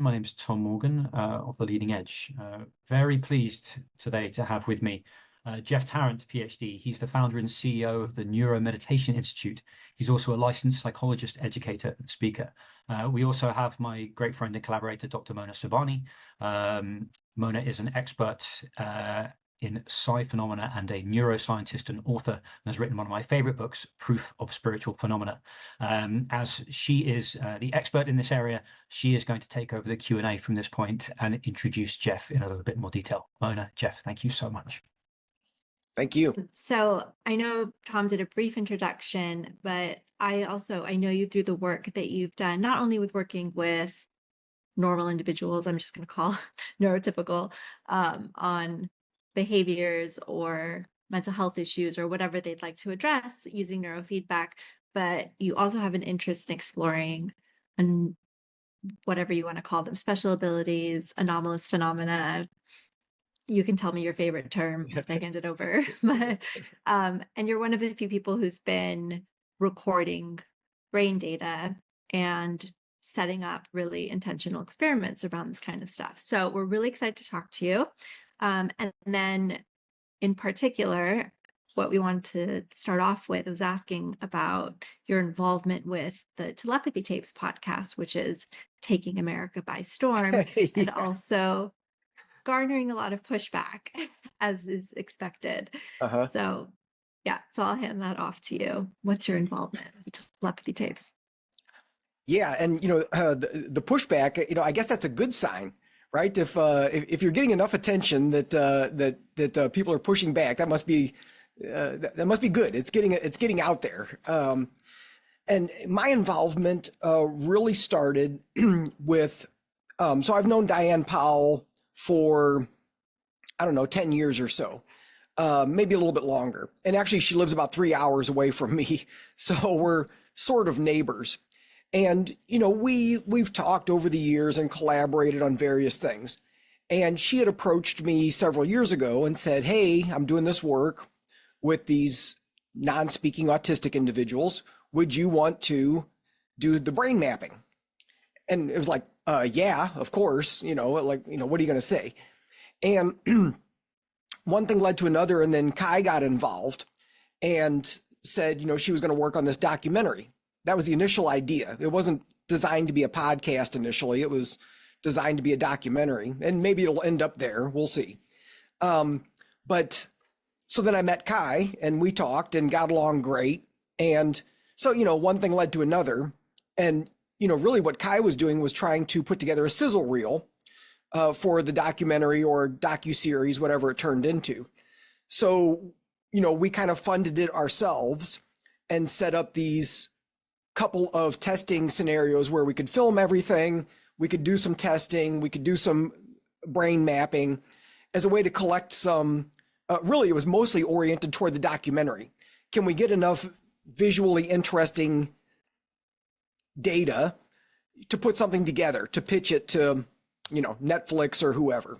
My name is Tom Morgan of The Leading Edge. Very pleased today to have with me Jeff Tarrant, PhD. He's the founder and CEO of the Neuromeditation Institute. He's also a licensed psychologist, educator, and speaker. We also have my great friend and collaborator, Dr. Mona Sobhani. Mona is an expert in psi phenomena and a neuroscientist and author, and has written one of my favorite books, Proof of Spiritual Phenomena. As she is the expert in this area, she is going to take over the Q&A from this point and introduce Jeff in a little bit more detail. Mona, Jeff, thank you so much. Thank you. So I know Tom did a brief introduction, but I know you through the work that you've done, not only with working with normal individuals, I'm just going to call neurotypical, on behaviors or mental health issues or whatever they'd like to address using neurofeedback, but you also have an interest in exploring whatever you want to call them, special abilities, anomalous phenomena. You can tell me your favorite term if I hand it over. But, and you're one of the few people who's been recording brain data and setting up really intentional experiments around this kind of stuff. So we're really excited to talk to you. And then in particular, what we wanted to start off with was asking about your involvement with the Telepathy Tapes podcast, which is taking America by storm, and also garnering a lot of pushback, as is expected. So yeah, so I'll hand that off to you. What's your involvement with Telepathy Tapes? Yeah, and the pushback, I guess that's a good sign, right? If you're getting enough attention that people are pushing back, that must be good. It's getting out there. And my involvement really started with so I've known Diane Powell for, I don't know, 10 years or so, maybe a little bit longer. And actually, she lives about 3 hours away from me. So we're sort of neighbors. And, we've talked over the years and collaborated on various things. And she had approached me several years ago and said, hey, I'm doing this work with these non-speaking autistic individuals. Would you want to do the brain mapping? And it was like, yeah, of course, what are you going to say? And one thing led to another. And then Kai got involved and said, she was going to work on this documentary. That was the initial idea. It wasn't designed to be a podcast initially. It was designed to be a documentary, and maybe it'll end up there. We'll see. But so then I met Kai and we talked and got along great. And so, one thing led to another. And, really what Kai was doing was trying to put together a sizzle reel for the documentary or docuseries, whatever it turned into. So, we kind of funded it ourselves and set up these couple of testing scenarios where we could film everything, we could do some testing, we could do some brain mapping as a way to collect some, really it was mostly oriented toward the documentary. Can we get enough visually interesting data to put something together, to pitch it to, Netflix or whoever?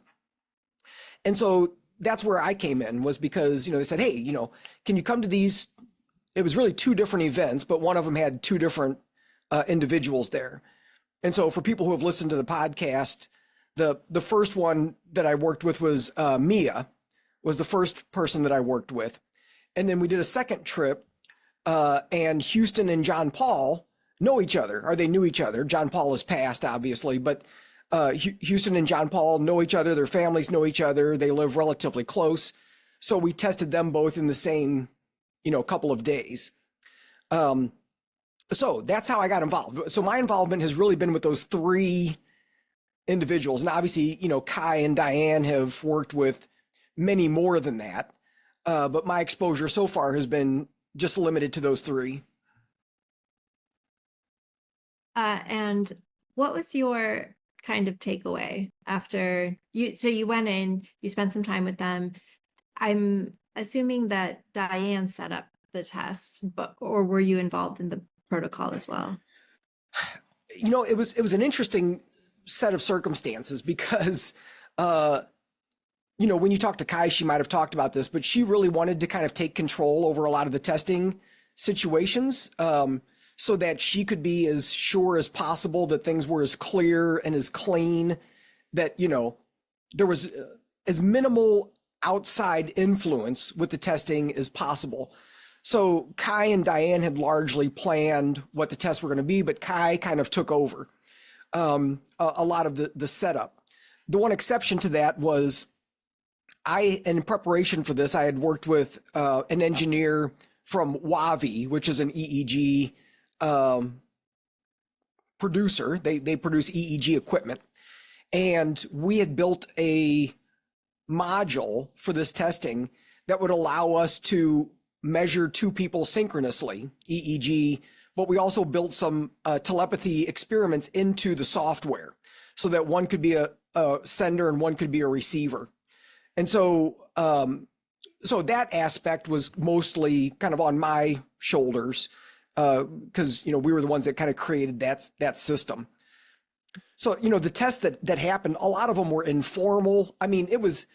And so that's where I came in, was because, they said, hey, can you come to these? It was really two different events, but one of them had two different individuals there. And so for people who have listened to the podcast, the first one that I worked with was Mia, was the first person that I worked with. And then we did a second trip, and Houston and John Paul know each other, or they knew each other. John Paul has passed, obviously, but Houston and John Paul know each other. Their families know each other. They live relatively close. So we tested them both in the same couple of days. So that's how I got involved. So my involvement has really been with those three individuals. And obviously, Kai and Diane have worked with many more than that. But my exposure so far has been just limited to those three. And what was your kind of takeaway after you went in, you spent some time with them? I'm assuming that Diane set up the test, or were you involved in the protocol as well? It was an interesting set of circumstances because, when you talk to Kai, she might have talked about this, but she really wanted to kind of take control over a lot of the testing situations. so that she could be as sure as possible that things were as clear and as clean, that, there was as minimal outside influence with the testing as possible. So Kai and Diane had largely planned what the tests were going to be, but Kai kind of took over a lot of the setup. The one exception to that was in preparation for this, I had worked with an engineer from Wavi, which is an EEG producer. They produce EEG equipment. And we had built a module for this testing that would allow us to measure two people synchronously, EEG, but we also built some telepathy experiments into the software so that one could be a sender and one could be a receiver. And so that aspect was mostly kind of on my shoulders because, we were the ones that kind of created that system. So, the tests that happened, a lot of them were informal. I mean, it was,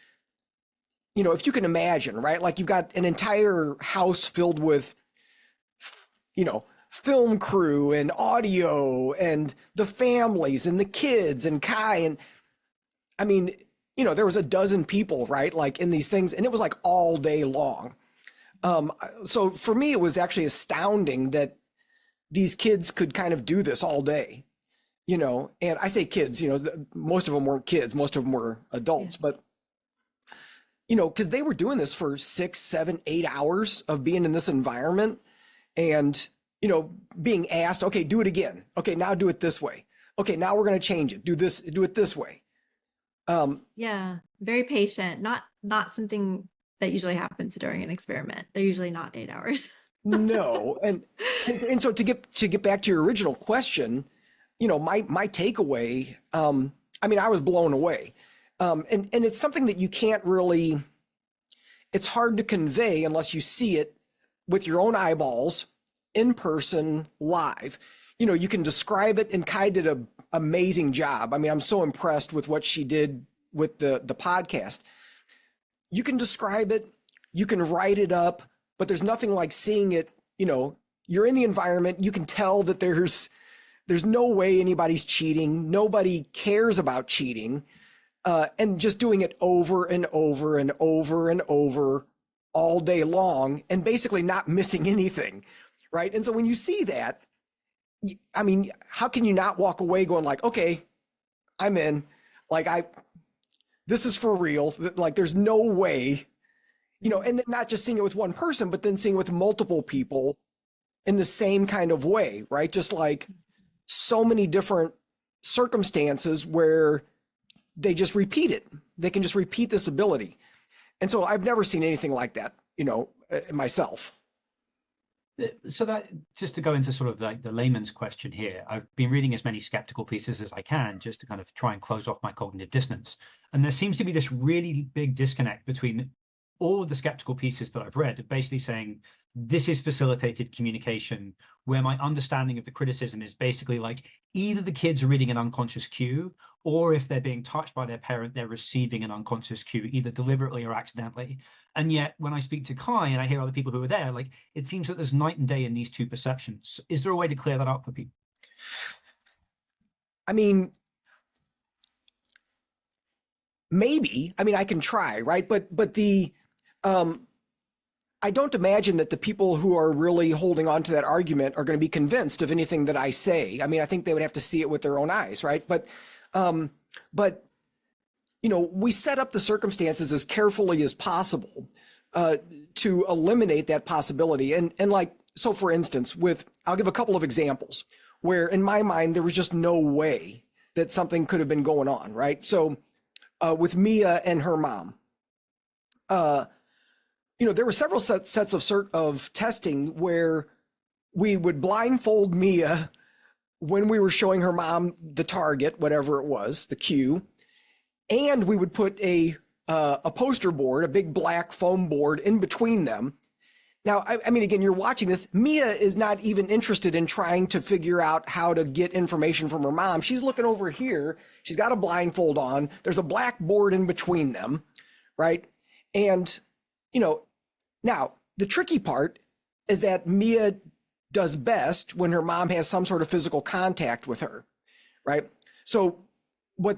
if you can imagine, right? Like you've got an entire house filled with, film crew and audio and the families and the kids and Kai. And I mean, there was a dozen people, right? Like in these things, and it was like all day long. So for me, it was actually astounding that these kids could kind of do this all day, and I say kids, most of them weren't kids, most of them were adults, but because they were doing this for 6, 7, 8 hours of being in this environment and, being asked, okay, do it again. Okay, now do it this way. Okay, now we're going to change it. Do it this way. Yeah, very patient. Not something that usually happens during an experiment. They're usually not 8 hours. No. And so to get back to your original question, my takeaway, I was blown away. And it's something that you can't really, it's hard to convey unless you see it with your own eyeballs in person live. You can describe it, and Kai did an amazing job. I mean, I'm so impressed with what she did with the podcast. You can describe it, you can write it up, but there's nothing like seeing it. You're in the environment, you can tell that there's no way anybody's cheating. Nobody cares about cheating. And just doing it over and over and over and over all day long and basically not missing anything, right? And so when you see that, how can you not walk away going like, okay, I'm in, this is for real. Like there's no way, and then not just seeing it with one person, but then seeing it with multiple people in the same kind of way, right? Just like so many different circumstances where they just repeat it. They can just repeat this ability. And so I've never seen anything like that, myself. So that, just to go into sort of like the layman's question here, I've been reading as many skeptical pieces as I can just to kind of try and close off my cognitive dissonance. And there seems to be this really big disconnect between all of the skeptical pieces that I've read, basically saying this is facilitated communication, where my understanding of the criticism is basically like either the kids are reading an unconscious cue, or if they're being touched by their parent, they're receiving an unconscious cue, either deliberately or accidentally. And yet when I speak to Kai and I hear other people who are there, like it seems that there's night and day in these two perceptions. Is there a way to clear that up for people? Maybe. I can try, right? But I don't imagine that the people who are really holding on to that argument are going to be convinced of anything that I say. I think they would have to see it with their own eyes, right? But we set up the circumstances as carefully as possible to eliminate that possibility. And so for instance, I'll give a couple of examples where in my mind, there was just no way that something could have been going on, right? So with Mia and her mom, there were several sets of testing where we would blindfold Mia when we were showing her mom the target, whatever it was, the cue, and we would put a poster board, a big black foam board in between them. Now, again, you're watching this. Mia is not even interested in trying to figure out how to get information from her mom. She's looking over here. She's got a blindfold on. There's a black board in between them, right? And, now the tricky part is that Mia does best when her mom has some sort of physical contact with her, right? So what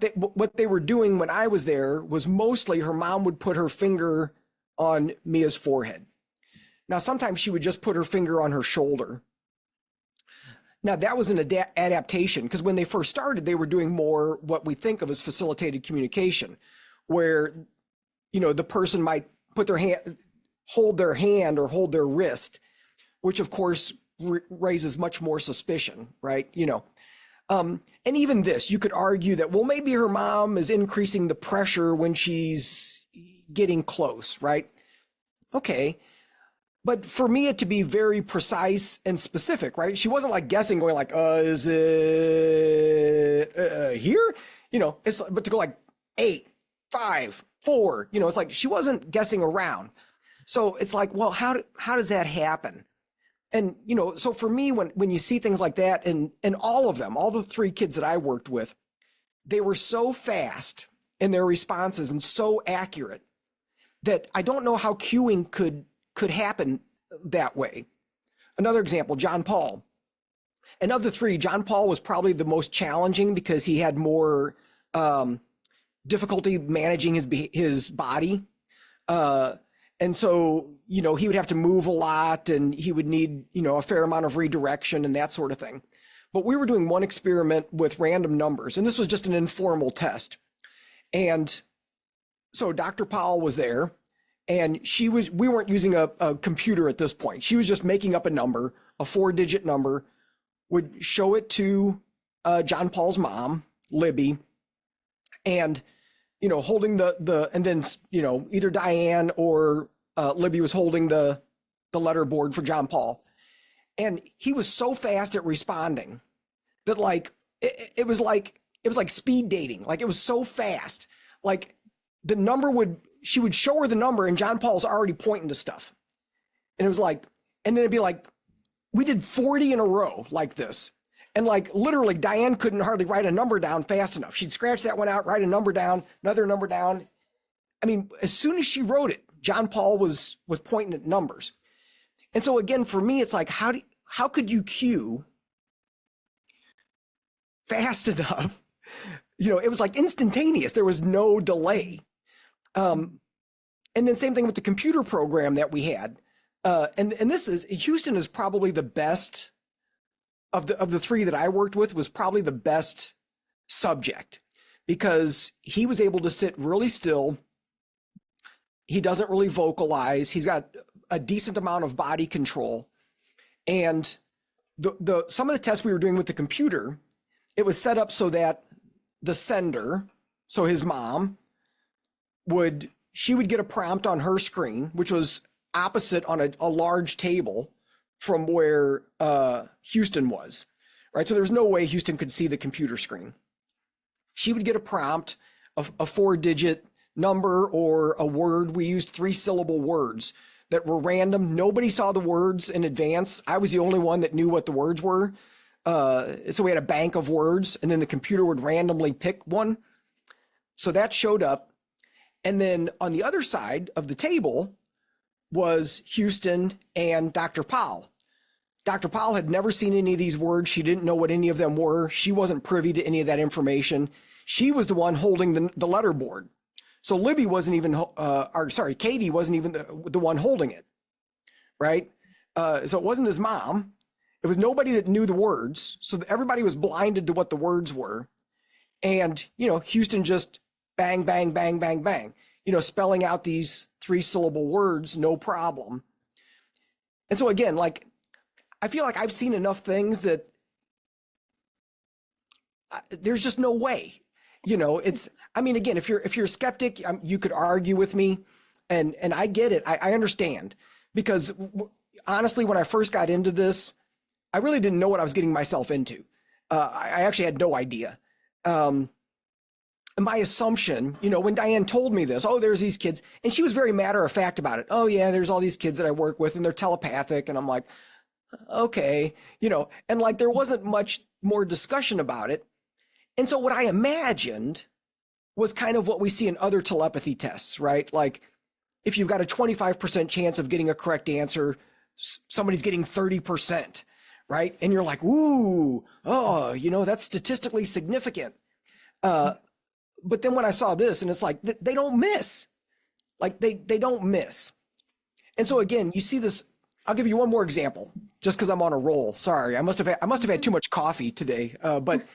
they were doing when I was there was mostly her mom would put her finger on Mia's forehead. Now, sometimes she would just put her finger on her shoulder. Now, that was an adaptation because when they first started, they were doing more what we think of as facilitated communication, where, you know, the person might put their hand, hold their hand or hold their wrist, which of course raises much more suspicion, right? You know, and even this, you could argue that, well, maybe her mom is increasing the pressure when she's getting close, right? Okay. But for Mia to be very precise and specific, right? She wasn't like guessing, going like, is it here? You know, it's, but to go like 8, 5, 4, you know, it's like she wasn't guessing around. So it's like, well, how does that happen? And, you know, so for me, when you see things like that, and all of them, all the 3 kids that I worked with, they were so fast in their responses and so accurate that I don't know how cueing could happen that way. Another example, John Paul. And of the 3, John Paul was probably the most challenging because he had more difficulty managing his body. And so, you know, he would have to move a lot and he would need, you know, a fair amount of redirection and that sort of thing. But we were doing one experiment with random numbers, and this was just an informal test. And so Dr. Powell was there, and we weren't using a computer at this point. She was just making up a number, a 4-digit number, would show it to John Paul's mom, Libby, and, you know, holding and then, you know, either Diane or Libby was holding the letter board for John Paul. And he was so fast at responding that like, it was like speed dating. Like, it was so fast. Like, the number she would show her the number and John Paul's already pointing to stuff. And it was like, and then it'd be like, we did 40 in a row like this. And like, literally Diane couldn't hardly write a number down fast enough. She'd scratch that one out, write a number down, another number down. I mean, as soon as she wrote it, John Paul was pointing at numbers. And so again, for me, it's like, how could you cue fast enough? You know, it was like instantaneous. There was no delay. And then same thing with the computer program that we had. And Houston is probably the best of the 3 that I worked with, was probably the best subject because he was able to sit really still. He doesn't really vocalize. He's got a decent amount of body control. And some of the tests we were doing with the computer, it was set up so that the sender, so his mom, she would get a prompt on her screen, which was opposite on a large table from where Houston was, right? So there was no way Houston could see the computer screen. She would get a prompt, a 4-digit number or a word. We used 3-syllable words that were random. Nobody saw the words in advance. I was the only one that knew what the words were. So we had a bank of words, and then the computer would randomly pick one. So that showed up. And then on the other side of the table was Houston and Dr. Powell. Dr. Powell had never seen any of these words. She didn't know what any of them were. She wasn't privy to any of that information. She was the one holding the letter board. So Libby wasn't even, Katie wasn't even the one holding it, right? So it wasn't his mom. It was nobody that knew the words. So everybody was blinded to what the words were. And, you know, Houston just bang, bang, bang, bang, bang, you know, spelling out these 3-syllable words, no problem. And so again, like, I feel like I've seen enough things that there's just no way, you know, I mean, again, if you're a skeptic, you could argue with me, and I get it. I understand, because honestly, when I first got into this, I really didn't know what I was getting myself into. I actually had no idea. And my assumption, you know, when Diane told me this, oh, there's these kids, and she was very matter of fact about it. Oh yeah, there's all these kids that I work with and they're telepathic. And I'm like, okay, you know, and like, there wasn't much more discussion about it. And so what I imagined was kind of what we see in other telepathy tests, right? Like, if you've got a 25% chance of getting a correct answer, somebody's getting 30%, right? And you're like, ooh, oh, that's statistically significant. But then when I saw this, and it's like, they don't miss. Like they don't miss. And so again, you see this. I'll give you one more example, just because I'm on a roll. Sorry, I must have had too much coffee today. But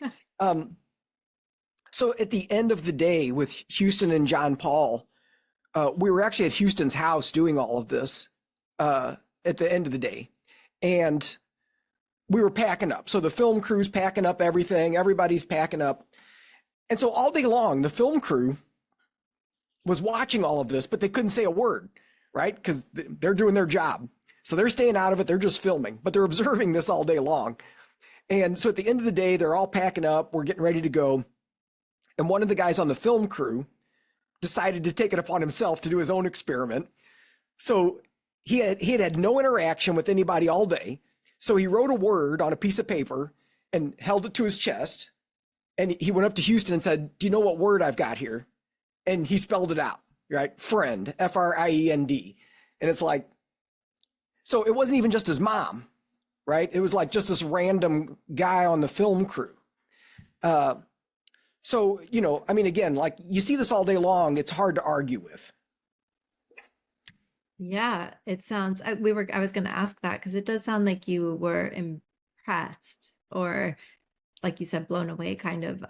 so at the end of the day with Houston and John Paul, we were actually at Houston's house doing all of this at the end of the day, and we were packing up. So the film crew's packing up everything. Everybody's packing up, and so all day long, the film crew was watching all of this, but they couldn't say a word, right? Because they're doing their job. So they're staying out of it. They're just filming, but they're observing this all day long. And so at the end of the day, they're all packing up. We're getting ready to go. And one of the guys on the film crew decided to take it upon himself to do his own experiment. So he had no interaction with anybody all day. So he wrote a word on a piece of paper and held it to his chest. And he went up to Houston and said, "Do you know what word I've got here?" And he spelled it out, right? Friend, Friend. And it's like, so it wasn't even just his mom, right? It was like just this random guy on the film crew. So, I mean, again, like you see this all day long, it's hard to argue with. Yeah, it sounds, I was going to ask that because it does sound like you were impressed or like you said, blown away kind of.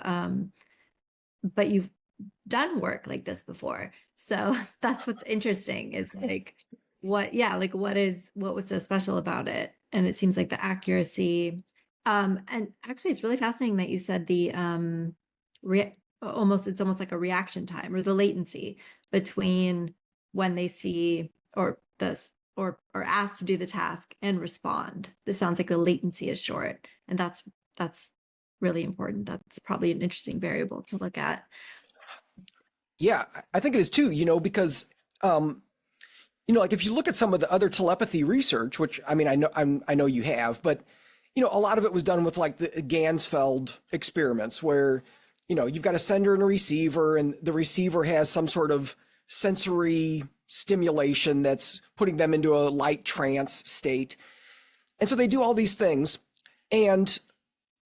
But you've done work like this before. So that's what's interesting is like, what was so special about it? And it seems like the accuracy. And actually it's really fascinating that you said the, it's almost like a reaction time or the latency between when they see or asked to do the task and respond. This sounds like the latency is short, and that's really important. That's probably an interesting variable to look at. Yeah, I think it is too, because, like if you look at some of the other telepathy research, which I mean, I know you have, but, a lot of it was done with like the Gansel experiments where, you've got a sender and a receiver, and the receiver has some sort of sensory stimulation that's putting them into a light trance state. And so they do all these things, and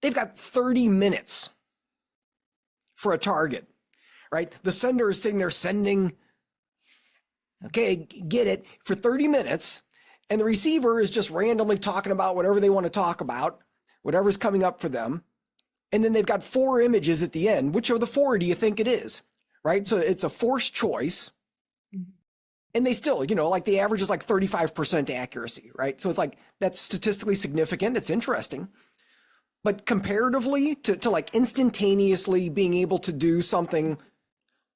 they've got 30 minutes for a target, right? The sender is sitting there sending, okay, get it, for 30 minutes. And the receiver is just randomly talking about whatever they want to talk about, whatever's coming up for them. And then they've got 4 images at the end. Which of the 4 do you think it is, right? So it's a forced choice. And they still, like the average is like 35% accuracy, right? So it's like, that's statistically significant. It's interesting. But comparatively to like instantaneously being able to do something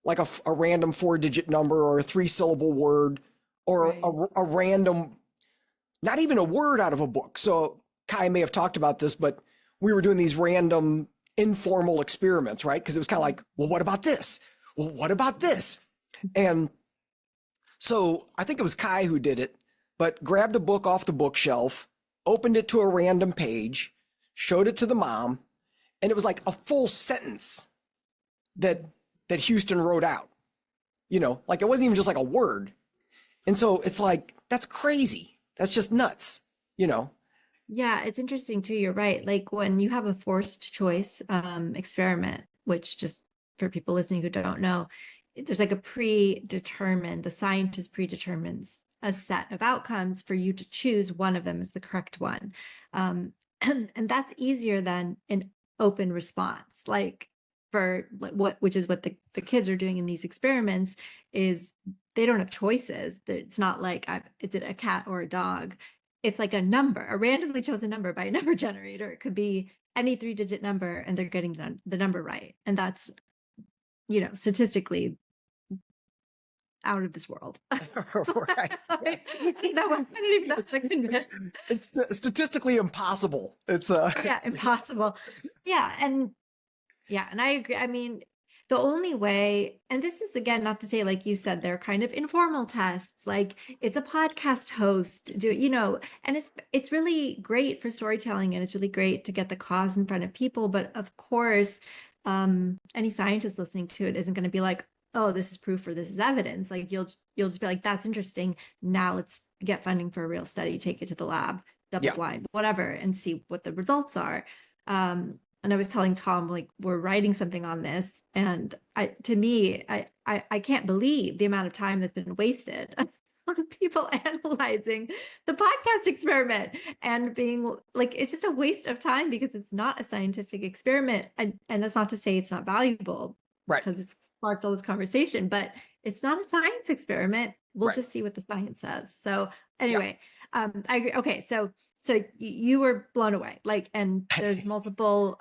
like a random 4-digit number or a 3-syllable word or right. a random, not even a word out of a book. So Kai may have talked about this, but we were doing these random informal experiments, right? Because it was kind of like, well, what about this? Well, what about this? And so I think it was Kai who did it, but grabbed a book off the bookshelf, opened it to a random page, showed it to the mom, and it was like a full sentence that Houston wrote out. Like it wasn't even just like a word. And so it's like, that's crazy. That's just nuts, Yeah, it's interesting too. You're right. Like when you have a forced choice experiment, which just for people listening who don't know, there's like the scientist predetermines a set of outcomes for you to choose one of them as the correct one. And that's easier than an open response. Like which is what the kids are doing in these experiments is they don't have choices. It's not like, is it a cat or a dog? It's like a number, a randomly chosen number by a number generator. It could be any 3-digit number and they're getting the number right. And that's, statistically out of this world. Right. It's statistically impossible. It's yeah, impossible. Yeah. And I agree. I mean, the only way, and this is again, not to say, like you said, they're kind of informal tests, like it's a podcast host, and it's really great for storytelling and it's really great to get the cause in front of people. But of course, any scientist listening to it isn't going to be like, oh, this is proof or this is evidence. Like you'll just be like, that's interesting. Now let's get funding for a real study, take it to the lab. double blind, whatever, and see what the results are. And I was telling Tom, like, we're writing something on this, and I can't believe the amount of time that's been wasted on people analyzing the podcast experiment and being like, it's just a waste of time because it's not a scientific experiment. And that's not to say it's not valuable, right? Because it's sparked all this conversation, but it's not a science experiment. We'll Right. just see what the science says. So anyway, I agree. Okay, so you were blown away, like, and there's multiple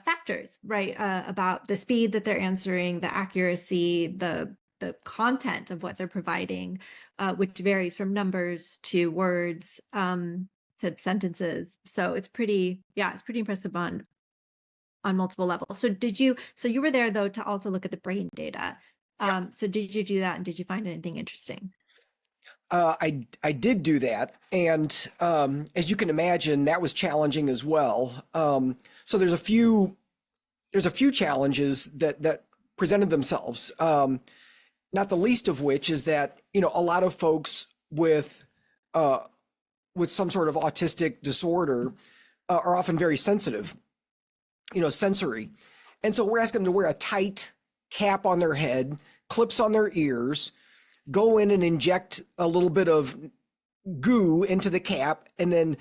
factors, right? About the speed that they're answering, the accuracy, the content of what they're providing, which varies from numbers to words to sentences. So it's pretty impressive on multiple levels. So you were there though to also look at the brain data. So did you do that, and did you find anything interesting? I did do that, and as you can imagine, that was challenging as well. So there's a few challenges that presented themselves. Not the least of which is that a lot of folks with some sort of autistic disorder are often very sensitive, sensory, and so we're asking them to wear a tight cap on their head, clips on their ears, go in and inject a little bit of goo into the cap, and then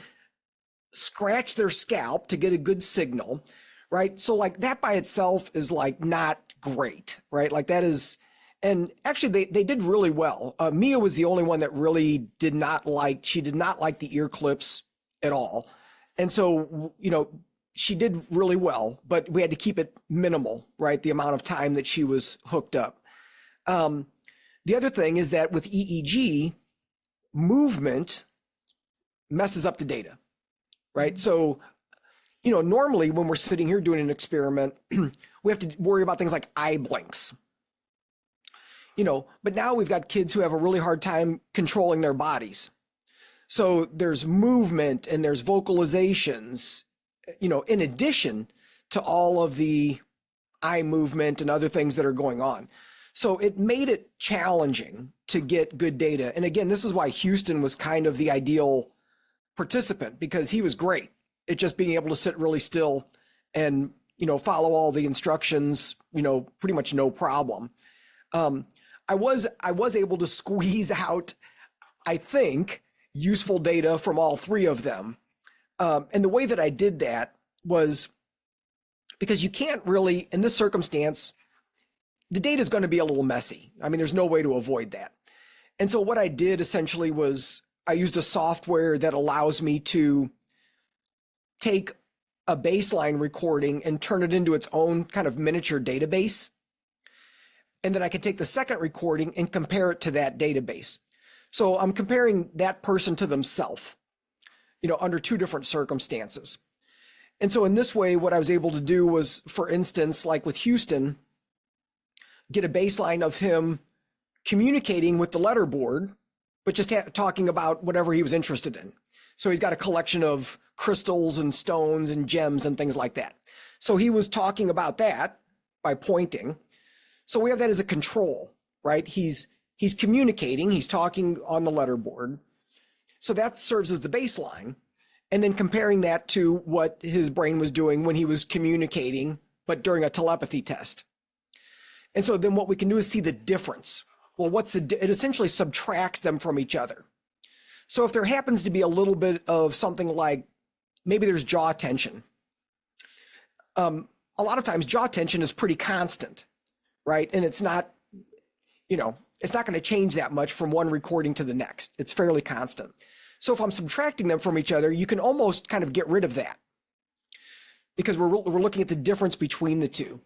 scratch their scalp to get a good signal, right? So like that by itself is like not great, right? Like that is, and actually they did really well. Mia was the only one that really did not like the ear clips at all. And so, she did really well, but we had to keep it minimal, right? The amount of time that she was hooked up. The other thing is that with EEG, movement messes up the data, right? So, normally when we're sitting here doing an experiment, we have to worry about things like eye blinks, but now we've got kids who have a really hard time controlling their bodies. So there's movement and there's vocalizations, in addition to all of the eye movement and other things that are going on. So it made it challenging to get good data. And again, this is why Houston was kind of the ideal participant, because he was great at just being able to sit really still and, follow all the instructions, pretty much no problem. I was able to squeeze out, I think, useful data from all three of them. And the way that I did that was because you can't really, in this circumstance, the data is going to be a little messy. I mean, there's no way to avoid that. And so what I did essentially was I used a software that allows me to take a baseline recording and turn it into its own kind of miniature database. And then I could take the second recording and compare it to that database. So I'm comparing that person to themselves, under two different circumstances. And so in this way, what I was able to do was, for instance, like with Houston, get a baseline of him communicating with the letterboard, but just talking about whatever he was interested in. So he's got a collection of crystals and stones and gems and things like that. So he was talking about that by pointing. So we have that as a control, right? He's communicating, he's talking on the letterboard. So that serves as the baseline. And then comparing that to what his brain was doing when he was communicating, but during a telepathy test. And so then what we can do is see the difference. Well, it essentially subtracts them from each other. So if there happens to be a little bit of something like, maybe there's jaw tension. A lot of times jaw tension is pretty constant, right? And it's not, it's not going to change that much from one recording to the next. It's fairly constant. So if I'm subtracting them from each other, you can almost kind of get rid of that, because we're looking at the difference between the two.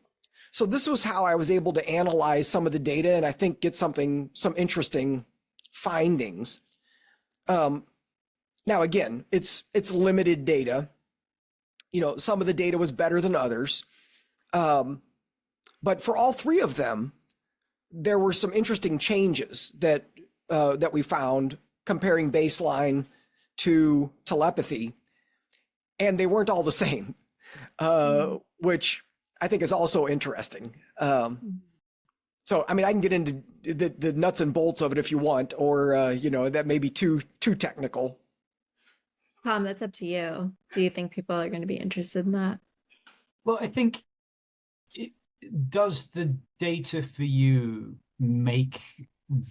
So this was how I was able to analyze some of the data, and I think get some interesting findings. Now, again, it's limited data. Some of the data was better than others. But for all three of them, there were some interesting changes that we found comparing baseline to telepathy, and they weren't all the same, which I think is also interesting. So, I mean, I can get into the nuts and bolts of it if you want, or that may be too technical. Tom, that's up to you. Do you think people are going to be interested in that? Well, I think it, does the data for you make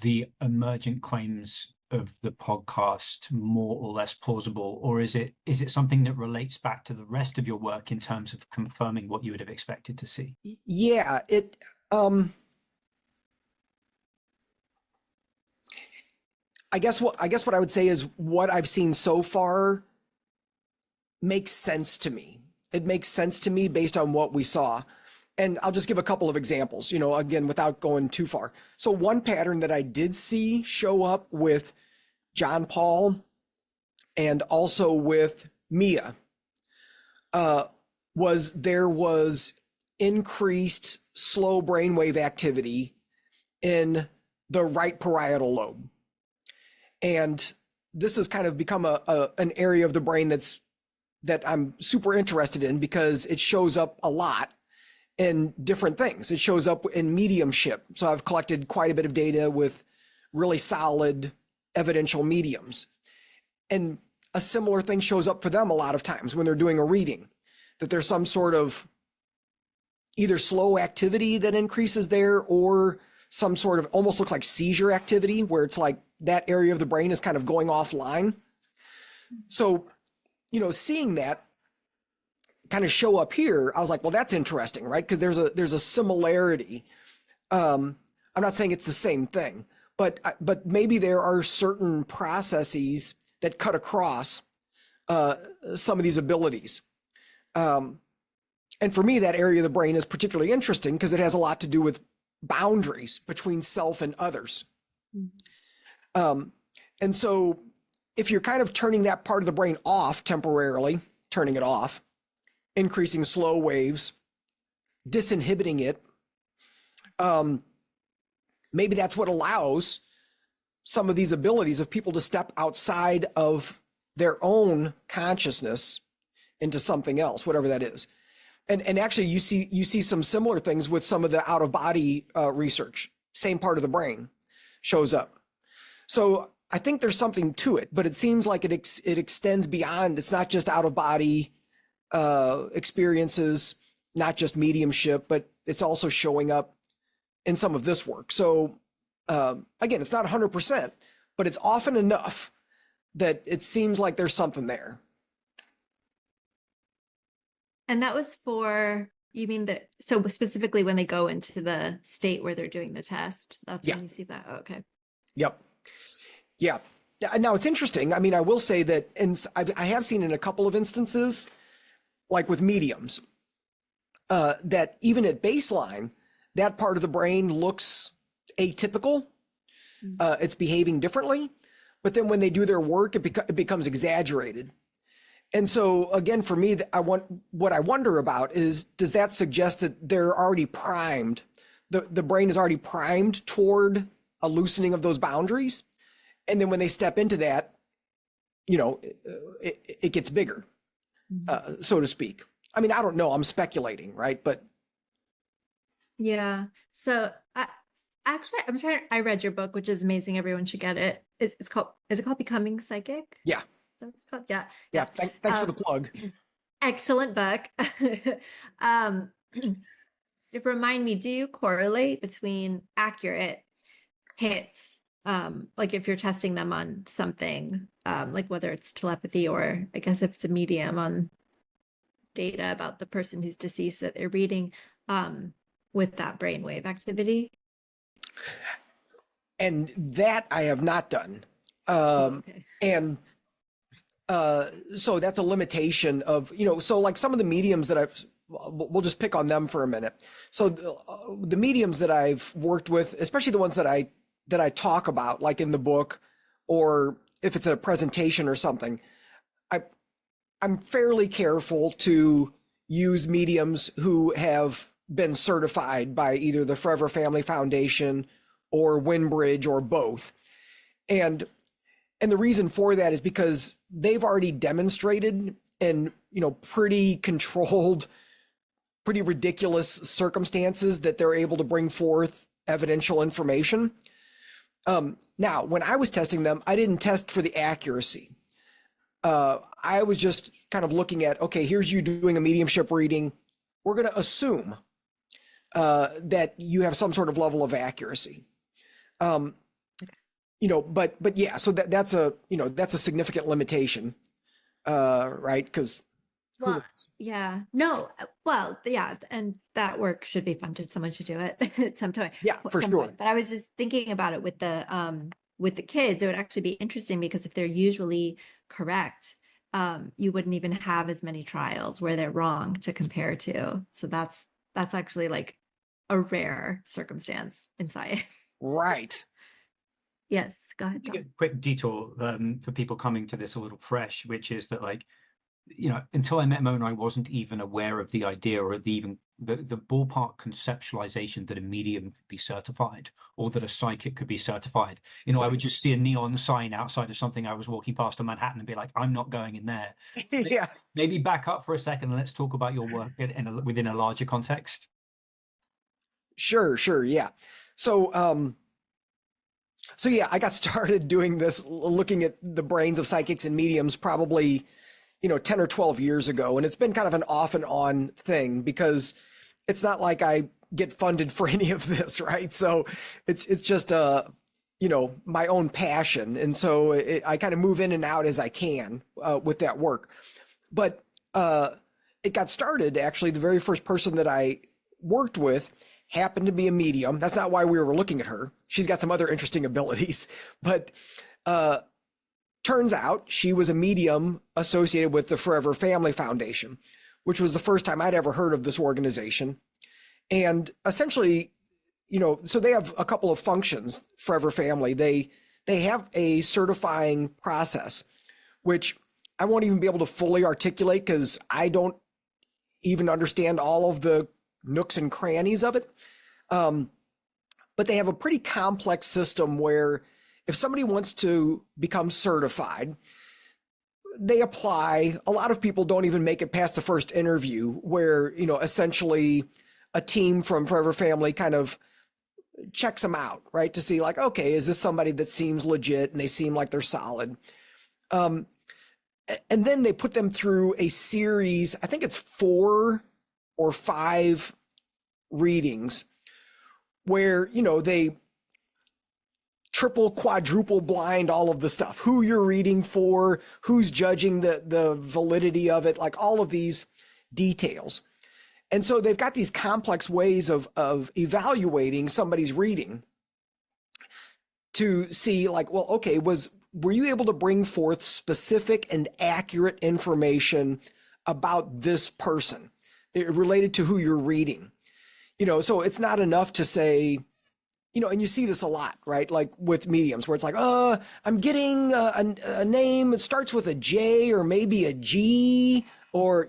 the emergent claims of the podcast more or less plausible, or is it something that relates back to the rest of your work in terms of confirming what you would have expected to see? Yeah, I guess what I would say is what I've seen so far makes sense to me. It makes sense to me based on what we saw. And I'll just give a couple of examples, again, without going too far. So one pattern that I did see show up with John Paul and also with Mia was increased slow brainwave activity in the right parietal lobe. And this has kind of become an area of the brain that I'm super interested in because it shows up a lot in different things. It shows up in mediumship. So I've collected quite a bit of data with really solid evidential mediums. And a similar thing shows up for them a lot of times when they're doing a reading, that there's some sort of either slow activity that increases there or some sort of almost looks like seizure activity where it's like that area of the brain is kind of going offline. So, seeing that kind of show up here, I was like, well, that's interesting, right? Because there's a similarity. I'm not saying it's the same thing, but maybe there are certain processes that cut across some of these abilities. And for me, that area of the brain is particularly interesting because it has a lot to do with boundaries between self and others. Mm-hmm. And so if you're kind of turning that part of the brain off temporarily, turning it off, increasing slow waves, disinhibiting it, maybe that's what allows some of these abilities of people to step outside of their own consciousness into something else, whatever that is. And actually you see some similar things with some of the out of body research. Same part of the brain shows up. So I think there's something to it, but it seems like it extends beyond. It's not just out of body experiences, not just mediumship, but it's also showing up in some of this work. So again, it's not 100%, but it's often enough that it seems like there's something there. And that was for, you mean that, so specifically when they go into the state where they're doing the test, that's when you see that? Oh, okay. Yep. Yeah. Now it's interesting. I mean, I will say that, and I have seen in a couple of instances, like with mediums, that even at baseline, that part of the brain looks atypical. It's behaving differently, but then when they do their work, it becomes exaggerated. And so again, for me, what I wonder about is, does that suggest that they're already primed? The brain is already primed toward a loosening of those boundaries. And then when they step into that, it gets bigger, so to speak. I mean, I don't know. I'm speculating, right? But yeah. So I read your book, which is amazing. Everyone should get it. Is it called Becoming Psychic? Yeah. Is that what it's called? Yeah. Yeah. Thanks for the plug. Excellent book. Remind me, do you correlate between accurate hits, like if you're testing them on something, like whether it's telepathy or I guess if it's a medium on data about the person who's deceased that they're reading, with that brainwave activity? And that I have not done. Okay. And so that's a limitation of, so like some of the mediums that we'll just pick on them for a minute. So the mediums that I've worked with, especially the ones that I talk about, like in the book, or if it's a presentation or something, I'm fairly careful to use mediums who have been certified by either the Forever Family Foundation or Windbridge or both. And the reason for that is because they've already demonstrated in, pretty controlled, pretty ridiculous circumstances that they're able to bring forth evidential information. Now, when I was testing them, I didn't test for the accuracy. I was just kind of looking at, okay, here's you doing a mediumship reading. We're going to assume that you have some sort of level of accuracy. But yeah, so that's a significant limitation, right? Because Well, yeah, no, well, yeah, and that work should be funded. Someone should do it at some point. yeah, for Some sure. point. But I was just thinking about it with the kids. It would actually be interesting because if they're usually correct, you wouldn't even have as many trials where they're wrong to compare to. So that's actually like a rare circumstance in science. Right. Yes, go ahead, Tom. A quick detour for people coming to this a little fresh, which is that, like, until I met Mona, I wasn't even aware of the idea or the ballpark conceptualization that a medium could be certified or that a psychic could be certified. I would just see a neon sign outside of something I was walking past in Manhattan and be like, I'm not going in there. Yeah. Maybe back up for a second and let's talk about your work within a larger context. Sure. Yeah. So yeah, I got started doing this, looking at the brains of psychics and mediums probably 10 or 12 years ago. And it's been kind of an off and on thing because it's not like I get funded for any of this, right? So it's just, my own passion. And so I kind of move in and out as I can with that work. But it got started, actually, the very first person that I worked with happened to be a medium. That's not why we were looking at her. She's got some other interesting abilities, but turns out she was a medium associated with the Forever Family Foundation, which was the first time I'd ever heard of this organization. And essentially, so they have a couple of functions, Forever Family. They have a certifying process, which I won't even be able to fully articulate because I don't even understand all of the nooks and crannies of it. But they have a pretty complex system where if somebody wants to become certified, they apply. A lot of people don't even make it past the first interview where, essentially a team from Forever Family kind of checks them out, right? To see like, okay, is this somebody that seems legit and they seem like they're solid? And then they put them through a series, I think it's 4 or 5 readings where, they triple, quadruple blind all of the stuff, who you're reading for, who's judging the validity of it, like all of these details. And so they've got these complex ways of evaluating somebody's reading to see like, well, okay, were you able to bring forth specific and accurate information about this person related to who you're reading? So it's not enough to say, and you see this a lot, right? Like with mediums where it's like, I'm getting a name. It starts with a J or maybe a G or,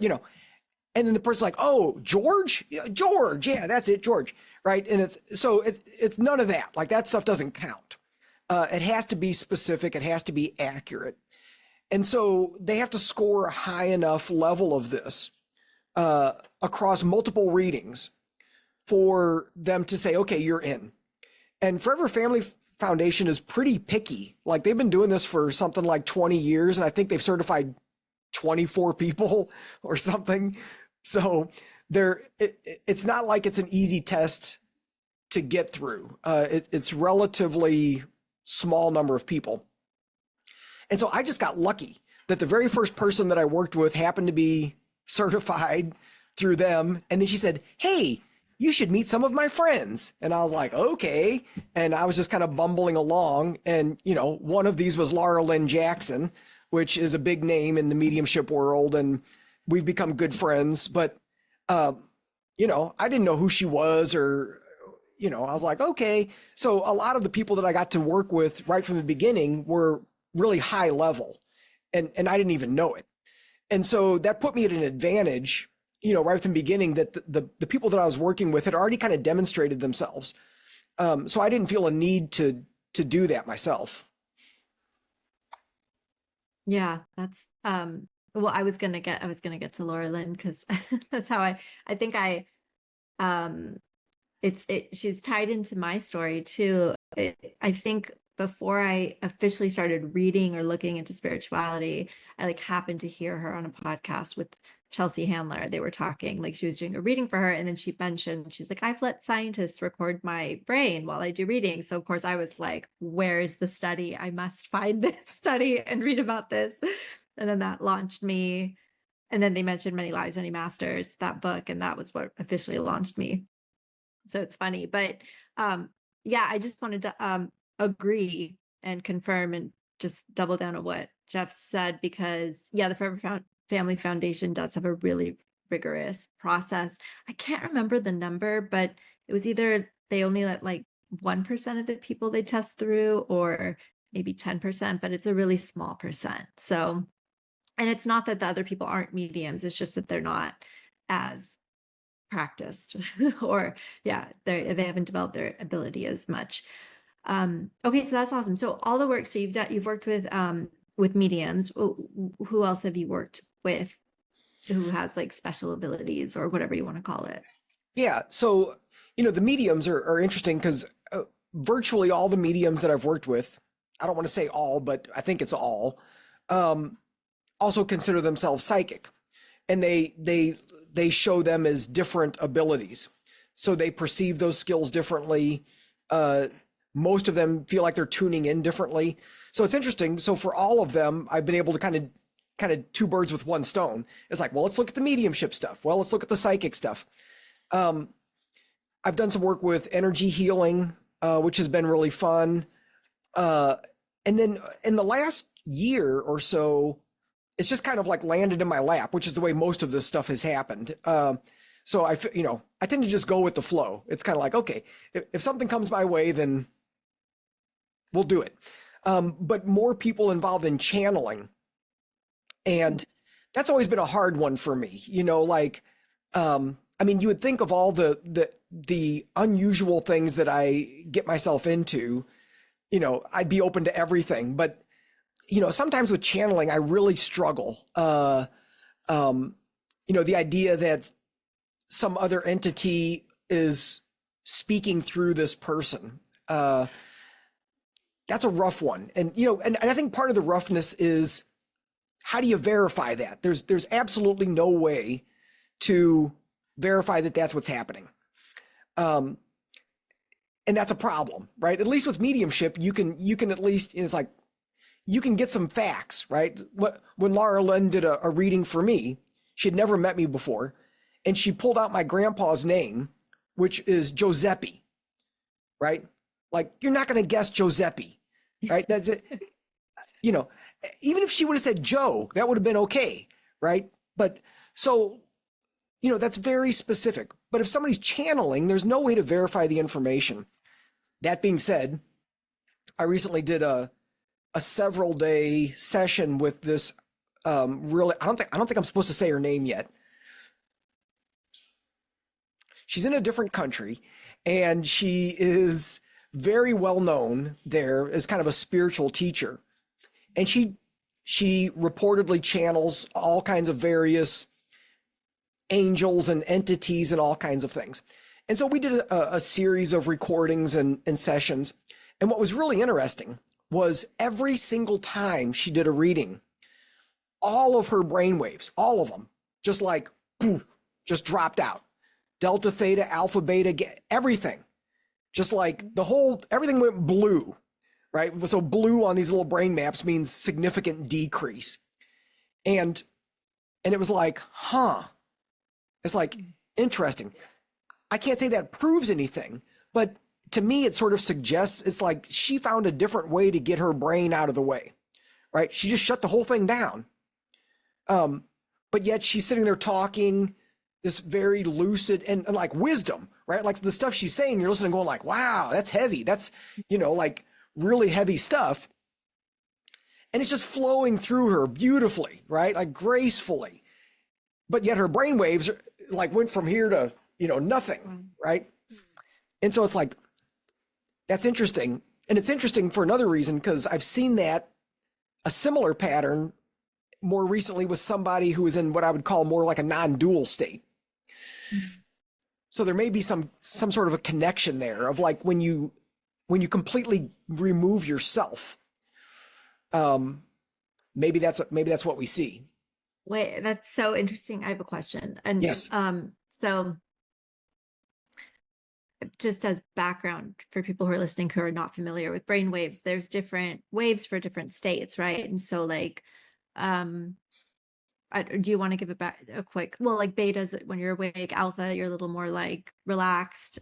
and then the person's like, oh, George? Yeah, George. Yeah, that's it, George. Right. And it's none of that. Like that stuff doesn't count. It has to be specific. It has to be accurate. And so they have to score a high enough level of this across multiple readings for them to say, okay, you're in. And Forever Family Foundation is pretty picky. Like they've been doing this for something like 20 years, and I think they've certified 24 people or something. So it's not like it's an easy test to get through. It's relatively small number of people. And so I just got lucky that the very first person that I worked with happened to be certified through them. And then she said, hey, you should meet some of my friends. And I was like, okay. And I was just kind of bumbling along. And, one of these was Laura Lynn Jackson, which is a big name in the mediumship world. And we've become good friends. But, I didn't know who she was or, I was like, okay. So a lot of the people that I got to work with right from the beginning were really high level. And I didn't even know it. And so that put me at an advantage right from the beginning that the people that I was working with had already kind of demonstrated themselves. So I didn't feel a need to do that myself. Yeah, that's well, I was gonna get to Laura Lynn because that's how I think she's tied into my story too. I think before I officially started reading or looking into spirituality, I like happened to hear her on a podcast with Chelsea Handler. They were talking, like she was doing a reading for her. And then she mentioned, she's like, I've let scientists record my brain while I do reading. So of course I was like, where's the study? I must find this study and read about this. And then that launched me. And then they mentioned Many Lives, Many Masters, that book. And that was what officially launched me. So it's funny, but yeah, I just wanted to agree and confirm and just double down on what Jeff said, because yeah, the Forever Family Foundation does have a really rigorous process. I can't remember the number, but it was either they only let like 1% of the people they test through, or maybe 10%, but it's a really small percent. So, and it's not that the other people aren't mediums, it's just that they're not as practiced or yeah, they haven't developed their ability as much. Okay, so that's awesome. So all the work, so you've worked with mediums. Who else have you worked with who has like special abilities or whatever you want to call it? Yeah. So, the mediums are interesting because virtually all the mediums that I've worked with, I don't want to say all, but I think it's all, also consider themselves psychic, and they show them as different abilities. So they perceive those skills differently. Most of them feel like they're tuning in differently. So it's interesting. So for all of them, I've been able to kind of two birds with one stone. It's like, well, let's look at the mediumship stuff. Well, let's look at the psychic stuff. I've done some work with energy healing, which has been really fun. And then in the last year or so, it's just kind of like landed in my lap, which is the way most of this stuff has happened. So I tend to just go with the flow. It's kind of like, okay, if something comes my way, then we'll do it. But more people involved in channeling. And that's always been a hard one for me, I mean, you would think of all the unusual things that I get myself into, I'd be open to everything, but sometimes with channeling, I really struggle. The idea that some other entity is speaking through this person, that's a rough one. And, and I think part of the roughness is, how do you verify that? There's absolutely no way to verify that that's what's happening. And that's a problem, right? At least with mediumship, you can at least, it's like, you can get some facts, right? When Laura Lynn did a reading for me, she had never met me before, and she pulled out my grandpa's name, which is Giuseppe, right? Like, you're not going to guess Giuseppe, right? That's it. Even if she would have said Joe, that would have been okay, right? But so, that's very specific. But if somebody's channeling, there's no way to verify the information. That being said, I recently did a several day session with this really, I don't think I'm supposed to say her name yet. She's in a different country, and she is very well known there as kind of a spiritual teacher. And she reportedly channels all kinds of various angels and entities and all kinds of things. And so we did a series of recordings and sessions. And what was really interesting was every single time she did a reading, all of her brainwaves, all of them, just like poof, just dropped out. Delta, theta, alpha, beta, everything. Just like everything went blue, right? So blue on these little brain maps means significant decrease. And it was like, it's like, interesting. I can't say that proves anything, but to me, it sort of suggests it's like she found a different way to get her brain out of the way, right? She just shut the whole thing down. But yet she's sitting there talking this very lucid and like wisdom, right? Like the stuff she's saying, you're listening going like, wow, that's heavy. That's, like really heavy stuff. And it's just flowing through her beautifully, right? Like gracefully. But yet her brain waves like went from here to, nothing, right? And so it's like, that's interesting. And it's interesting for another reason, because I've seen a similar pattern more recently with somebody who is in what I would call more like a non-dual state. So there may be some sort of a connection there of like when you when you completely remove yourself, maybe that's what we see. Wait, that's so interesting. I have a question. And Yes. so just as background for people who are listening who are not familiar with brain waves, there's different waves for different states, right? And so like, do you want to give it back a quick, well, like betas when you're awake, alpha, you're a little more like relaxed,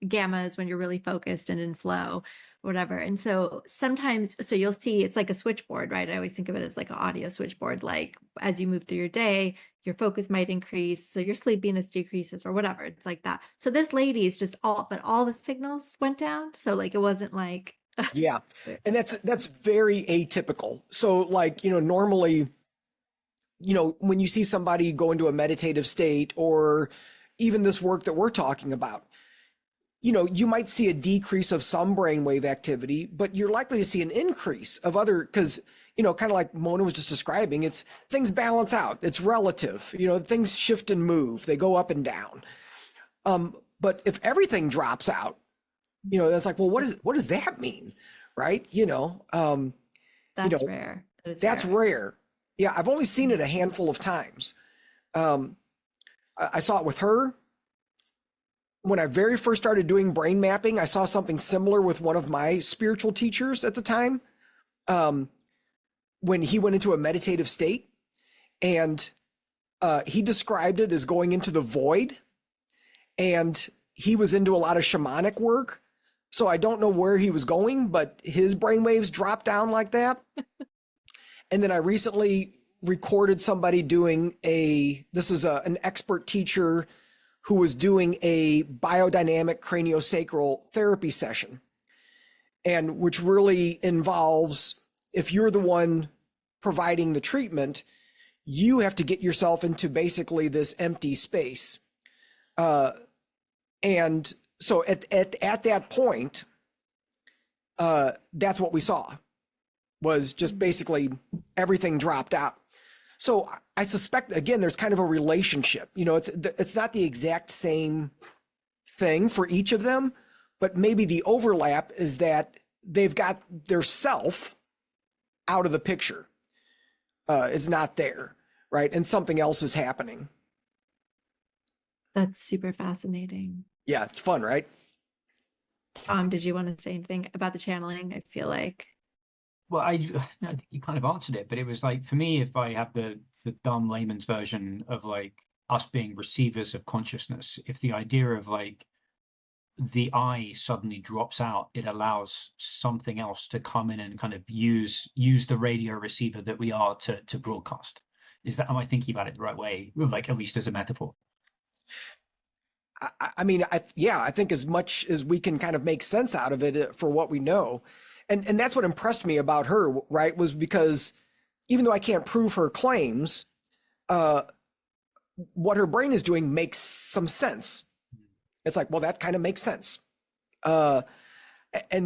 gamma is when you're really focused and in flow, whatever. And so sometimes, so you'll see it's like a switchboard, right? I always think of it as like an audio switchboard. Like as you move through your day, your focus might increase, so your sleepiness decreases or whatever. It's like that. So this lady is just but all the signals went down. So like it wasn't like Yeah. And that's very atypical. So like, normally, when you see somebody go into a meditative state, or even this work that we're talking about, you might see a decrease of some brainwave activity, but you're likely to see an increase of other, because, kind of like Mona was just describing, it's things balance out. It's relative, things shift and move. They go up and down. But if everything drops out, that's like, well, what does that mean? Right. that's rare. That's rare. Yeah. I've only seen it a handful of times. I saw it with her. When I very first started doing brain mapping, I saw something similar with one of my spiritual teachers at the time, when he went into a meditative state, and he described it as going into the void, and he was into a lot of shamanic work. So I don't know where he was going, but his brainwaves dropped down like that. And then I recently recorded somebody doing this is an expert teacher who was doing a biodynamic craniosacral therapy session, and which really involves, if you're the one providing the treatment, you have to get yourself into basically this empty space. And so at that point, that's what we saw, was just basically everything dropped out. So I suspect, again, there's kind of a relationship. It's not the exact same thing for each of them, but maybe the overlap is that they've got their self out of the picture. It's not there, right? And something else is happening. That's super fascinating. Yeah, it's fun, right? Did you want to say anything about the channeling? I feel like. Well, I think you kind of answered it, but it was like, for me, if I have the dumb layman's version of like us being receivers of consciousness, if the idea of like the I suddenly drops out, it allows something else to come in and kind of use the radio receiver that we are to broadcast. Am I thinking about it the right way? Like, at least as a metaphor. I mean, I think as much as we can kind of make sense out of it for what we know. And that's what impressed me about her, right? Was because even though I can't prove her claims, what her brain is doing makes some sense. It's like, well, that kind of makes sense. And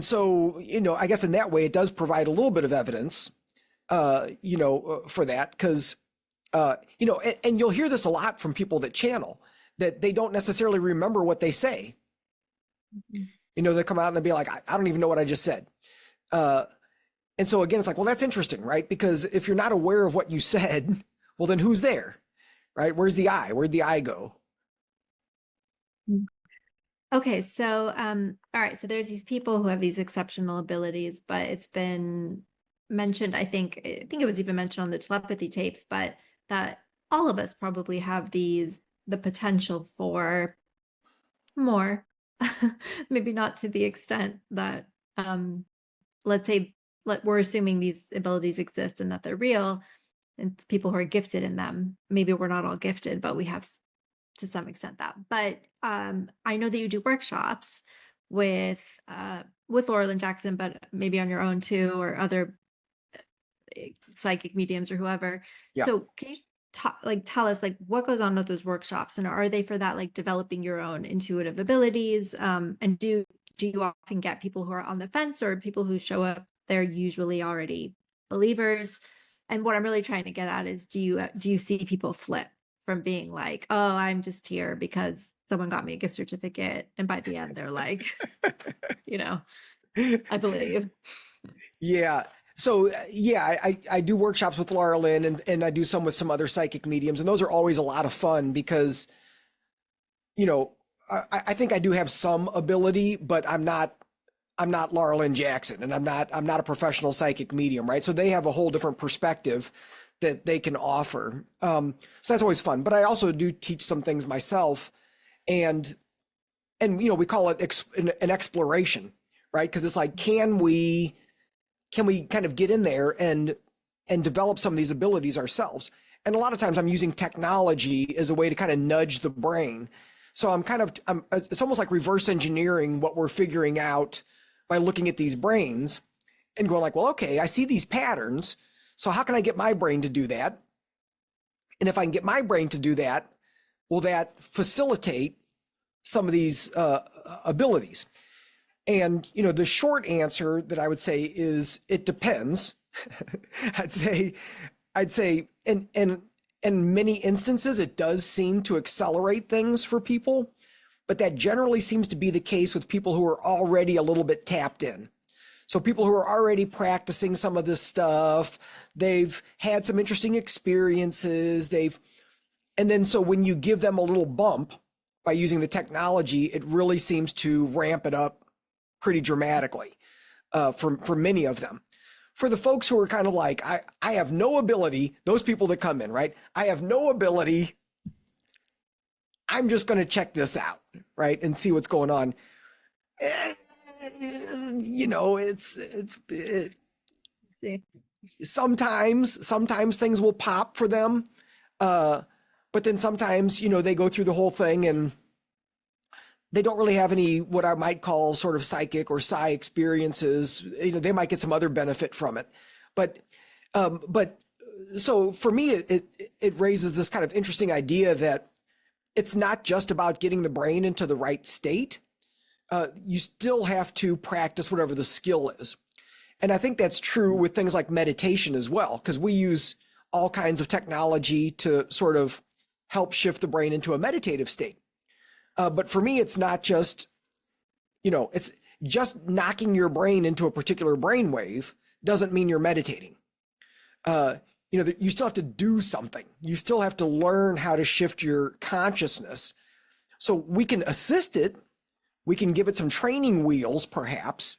so, I guess in that way, it does provide a little bit of evidence, for that, because, and you'll hear this a lot from people that channel, that they don't necessarily remember what they say. Mm-hmm. They come out and they'll be like, I don't even know what I just said. And so again, it's like, well, that's interesting, right? Because if you're not aware of what you said, well, then who's there, right? Where's the I? Where'd the I go? Okay, so all right, so there's these people who have these exceptional abilities, but it's been mentioned, I think it was even mentioned on the telepathy tapes, but that all of us probably have the potential for more, maybe not to the extent that let's say we're assuming these abilities exist and that they're real, and people who are gifted in them. Maybe we're not all gifted, but we have to some extent that. But I know that you do workshops with Laurel and Jackson, but maybe on your own too, or other psychic mediums or whoever. Yeah. So can you tell us like what goes on with those workshops, and are they for that, like developing your own intuitive abilities? And do you often get people who are on the fence, or people who show up, they're usually already believers? And what I'm really trying to get at is, do you see people flip from being like, oh, I'm just here because someone got me a gift certificate. And by the end, they're like, you know, I believe. Yeah. So yeah, I do workshops with Laura Lynn, and I do some with some other psychic mediums, and those are always a lot of fun because, you know, I think I do have some ability, but I'm not Laura Lynn Jackson, and I'm not a professional psychic medium, right? So they have a whole different perspective that they can offer. So that's always fun. But I also do teach some things myself, and you know, we call it an exploration, right? Because it's like, can we kind of get in there and develop some of these abilities ourselves? And a lot of times I'm using technology as a way to kind of nudge the brain. So it's almost like reverse engineering what we're figuring out by looking at these brains and going like, well, okay, I see these patterns. So how can I get my brain to do that? And if I can get my brain to do that, will that facilitate some of these abilities? And, you know, the short answer that I would say is it depends. I'd say in many instances, it does seem to accelerate things for people, but that generally seems to be the case with people who are already a little bit tapped in. So people who are already practicing some of this stuff, they've had some interesting experiences, and then so when you give them a little bump by using the technology, it really seems to ramp it up pretty dramatically for many of them. For the folks who are kind of like, I have no ability, those people that come in, right? I have no ability. I'm just going to check this out, right? And see what's going on. You know, See. Sometimes things will pop for them. But then sometimes, you know, they go through the whole thing and they don't really have any what I might call sort of psychic or psi experiences. You know, they might get some other benefit from it. But so for me, it raises this kind of interesting idea that it's not just about getting the brain into the right state. You still have to practice whatever the skill is. And I think that's true with things like meditation as well, because we use all kinds of technology to sort of help shift the brain into a meditative state. But for me, it's not just, you know, it's just knocking your brain into a particular brainwave doesn't mean you're meditating. You know, you still have to do something. You still have to learn how to shift your consciousness. So we can assist it. We can give it some training wheels, perhaps,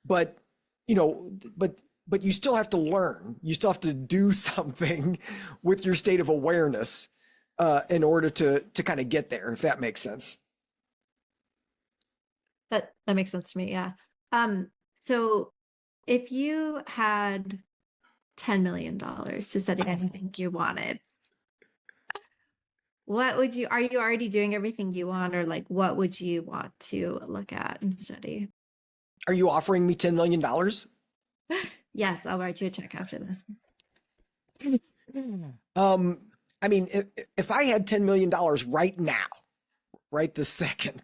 but, you know, but you still have to learn. You still have to do something with your state of awareness in order to kind of get there, if that makes sense. That makes sense to me, yeah. So if you had $10 million to study anything you wanted, what would you, are you already doing everything you want, or like what would you want to look at and study? Are you offering me $10 million? Yes, I'll write you a check after this. I mean, if I had $10 million right now, right this second,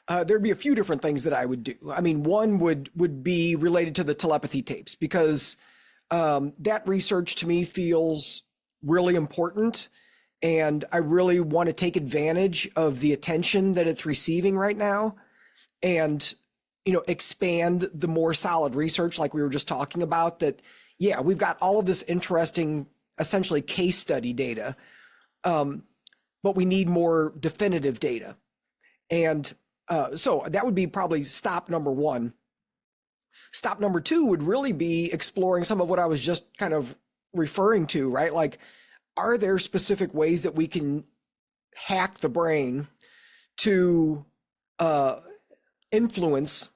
there'd be a few different things that I would do. I mean, one would be related to the telepathy tapes, because that research to me feels really important, and I really want to take advantage of the attention that it's receiving right now, and, you know, expand the more solid research like we were just talking about. That, yeah, we've got all of this interesting, essentially case study data, but we need more definitive data. And so that would be probably stop number one. Stop number two would really be exploring some of what I was just kind of referring to, right? Like, are there specific ways that we can hack the brain to influence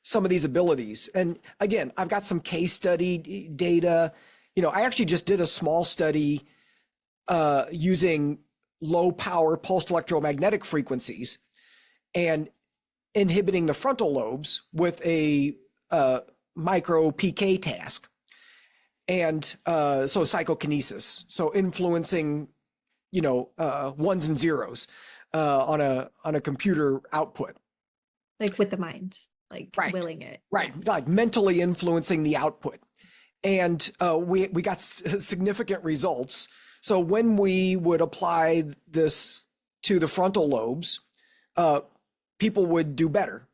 some of these abilities? And again, I've got some case study data. You know, I actually just did a small study using low power pulsed electromagnetic frequencies and inhibiting the frontal lobes with a micro PK task. And so psychokinesis, so influencing, you know, ones and zeros on a computer output. Like with the mind, like right. willing it. Right, like mentally influencing the output. And we got significant results. So when we would apply this to the frontal lobes, people would do better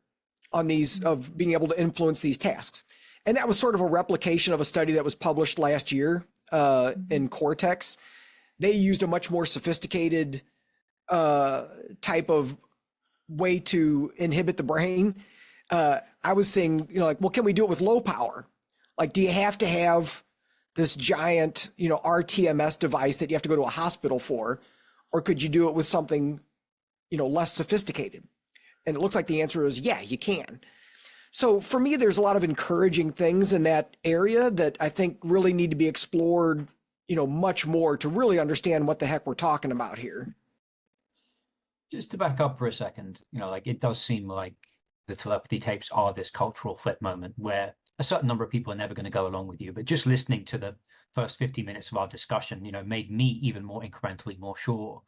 on these, of being able to influence these tasks. And that was sort of a replication of a study that was published last year in Cortex. They used a much more sophisticated type of way to inhibit the brain. I was saying, like, well, can we do it with low power? Like, do you have to have this giant, RTMS device that you have to go to a hospital for, or could you do it with something, less sophisticated? And it looks like the answer is, yeah, you can. So for me, there's a lot of encouraging things in that area that I think really need to be explored, much more to really understand what the heck we're talking about here. Just to back up for a second, like, it does seem like the telepathy tapes are this cultural flip moment where a certain number of people are never going to go along with you. But just listening to the first 50 minutes of our discussion, made me even more incrementally more sure.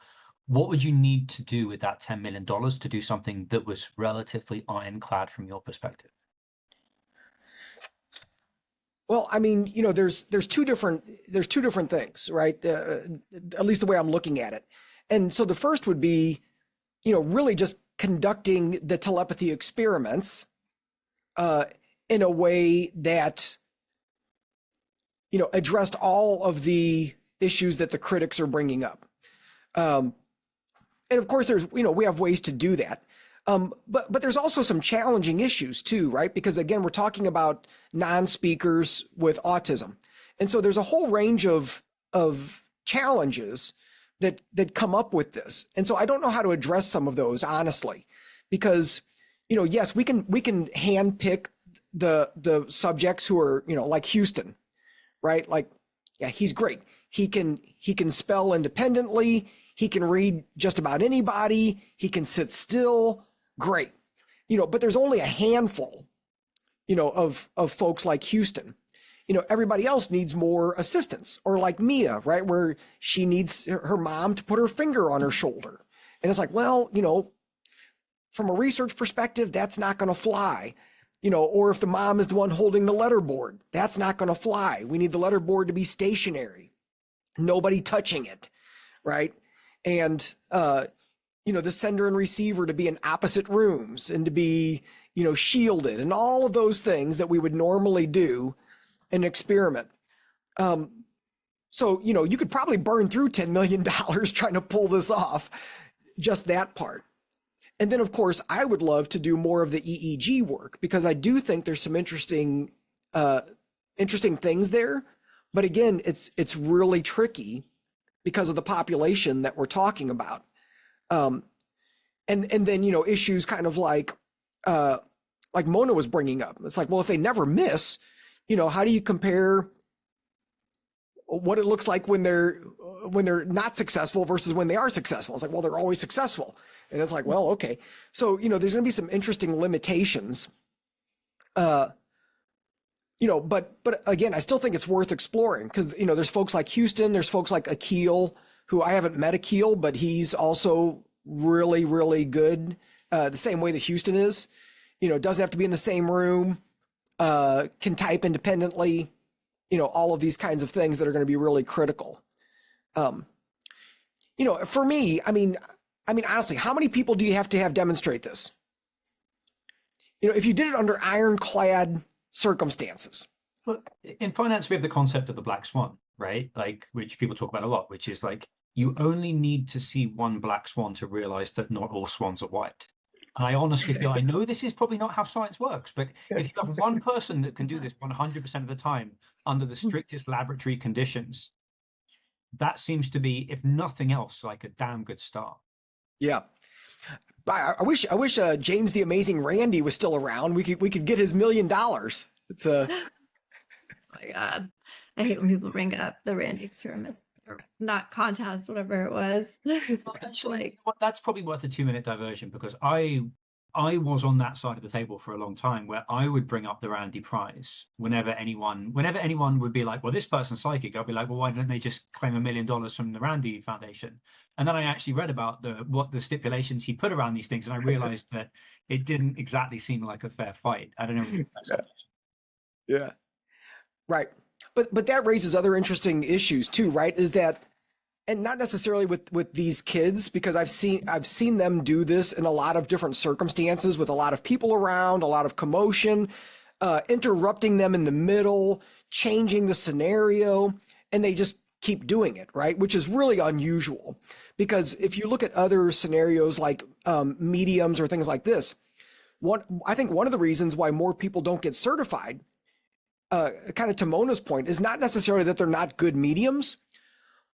What would you need to do with that $10 million to do something that was relatively ironclad from your perspective? Well, I mean, there's two different things, right? At least the way I'm looking at it. And so the first would be, really just conducting the telepathy experiments in a way that, addressed all of the issues that the critics are bringing up. And of course, there's, we have ways to do that. But there's also some challenging issues too, right? Because again, we're talking about non-speakers with autism. And so there's a whole range of challenges that come up with this. And so I don't know how to address some of those, honestly, because, yes, we can handpick the subjects who are, like Houston, right? Like, yeah, he's great. He can spell independently. He can read just about anybody. He can sit still. Great. But there's only a handful, of folks like Houston. Everybody else needs more assistance, or like Mia, right? Where she needs her mom to put her finger on her shoulder. And it's like, well, from a research perspective, that's not going to fly. Or if the mom is the one holding the letterboard, that's not going to fly. We need the letterboard to be stationary, nobody touching it, right? And, the sender and receiver to be in opposite rooms and to be, shielded, and all of those things that we would normally do in an experiment. So, you could probably burn through $10 million trying to pull this off, just that part. And then, of course, I would love to do more of the EEG work, because I do think there's some interesting things there. But again, it's really tricky because of the population that we're talking about. And then, issues kind of like Mona was bringing up. It's like, well, if they never miss, how do you compare what it looks like when they're not successful versus when they are successful? It's like, well, they're always successful. And it's like, well, okay. So, there's going to be some interesting limitations. But again, I still think it's worth exploring, because, there's folks like Houston, there's folks like Akil, who I haven't met Akil, but he's also really, really good, the same way that Houston is. Doesn't have to be in the same room, can type independently, all of these kinds of things that are going to be really critical. For me, I mean, honestly, how many people do you have to have demonstrate this? If you did it under ironclad circumstances. Well, in finance, we have the concept of the black swan, right? Like, which people talk about a lot, which is like, you only need to see one black swan to realize that not all swans are white. And I honestly feel, I know this is probably not how science works, but if you have one person that can do this 100% of the time under the strictest laboratory conditions, that seems to be, if nothing else, like a damn good start. Yeah. I wish James the Amazing Randy was still around. We could get his $1 million. It's Oh my God. I hate when people bring up the Randy experiment, or not contest, whatever it was. Well, actually, that's probably worth a 2-minute diversion, because I was on that side of the table for a long time, where I would bring up the Randy Prize whenever anyone would be like, well, this person's psychic. I'd be like, well, why don't they just claim $1 million from the Randy Foundation? And then I actually read about what the stipulations he put around these things, and I realized that it didn't exactly seem like a fair fight. I don't know. Yeah. Right. But that raises other interesting issues too, right? Is that, and not necessarily with these kids, because I've seen them do this in a lot of different circumstances with a lot of people around, a lot of commotion, interrupting them in the middle, changing the scenario, and they just keep doing it, right? Which is really unusual, because if you look at other scenarios like mediums or things like this, I think one of the reasons why more people don't get certified, kind of to Mona's point, is not necessarily that they're not good mediums,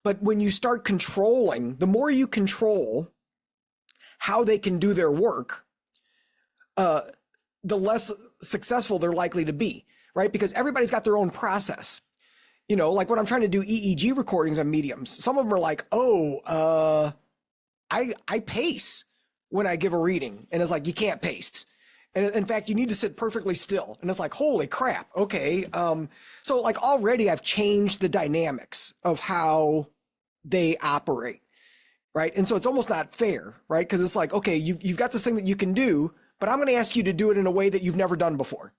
but when you start controlling, the more you control how they can do their work, the less successful they're likely to be, right? Because everybody's got their own process. You know, like when I'm trying to do EEG recordings on mediums, some of them are like, oh, I pace when I give a reading. And it's like, you can't pace. And in fact, you need to sit perfectly still. And it's like, holy crap. Okay. So like already I've changed the dynamics of how they operate. Right. And so it's almost not fair, right? Because it's like, okay, you've got this thing that you can do, but I'm going to ask you to do it in a way that you've never done before.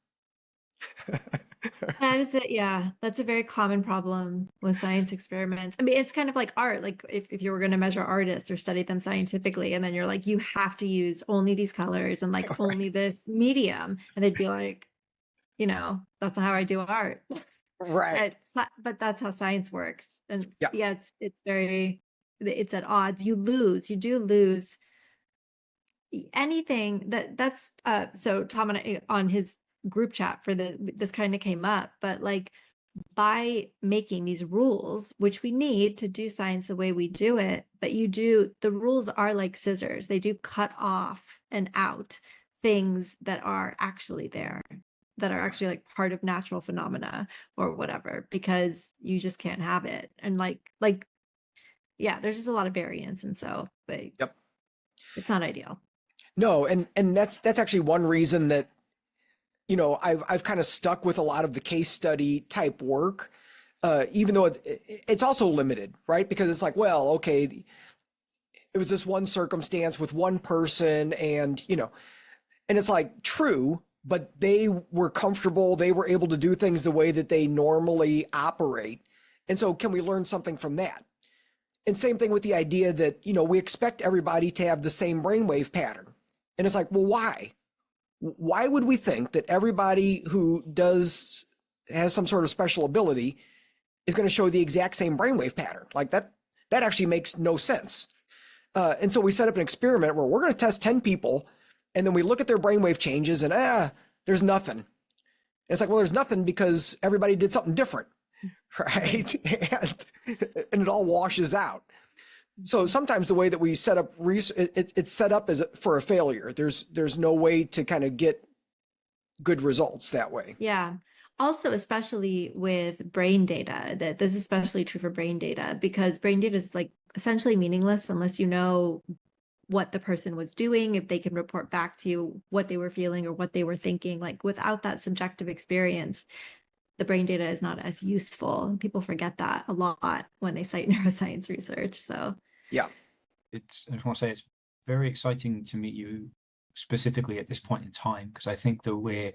That is it. Yeah, that's a very common problem with science experiments. I mean, it's kind of like art. Like if you were going to measure artists or study them scientifically, and then you're like, you have to use only these colors and like only this medium, and they'd be like, you know, that's not how I do art. Right. But that's how science works. And Yeah. yeah, it's at odds. You do lose anything that's so Tom and I on his group chat for this kind of came up, but like by making these rules, which we need to do science the way we do it, but the rules are like scissors. They do cut off and out things that are actually there, that are actually like part of natural phenomena or whatever, because you just can't have it. And like yeah, there's just a lot of variance, and so but Yep. it's not ideal. No, and that's actually one reason that, you know, I've kind of stuck with a lot of the case study type work, even though it's also limited, right? Because it's like, well, okay, it was this one circumstance with one person, and you know, and it's like true, but they were comfortable, they were able to do things the way that they normally operate, and so can we learn something from that? And same thing with the idea that, you know, we expect everybody to have the same brainwave pattern, and it's like, well, why? Why would we think that everybody who has some sort of special ability is going to show the exact same brainwave pattern? Like that actually makes no sense. And so we set up an experiment where we're going to test 10 people, and then we look at their brainwave changes, and there's nothing. And it's like, well, there's nothing because everybody did something different, right? And it all washes out. So sometimes the way that we set up it's set up as for a failure. There's no way to kind of get good results that way. Yeah. Also, especially with brain data, that this is especially true for brain data, because brain data is like essentially meaningless unless you know what the person was doing, if they can report back to you what they were feeling or what they were thinking. Like without that subjective experience, the brain data is not as useful. People forget that a lot when they cite neuroscience research. So yeah, I just want to say it's very exciting to meet you specifically at this point in time, because I think that we're, you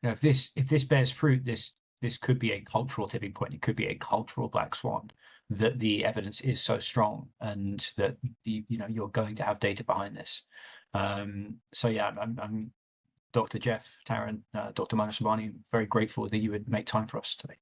know, if this bears fruit, this could be a cultural tipping point. It could be a cultural black swan, that the evidence is so strong, and that you're going to have data behind this. So yeah, I'm Dr. Jeff Tarrant, Dr. Mona Sobhani, very grateful that you would make time for us today.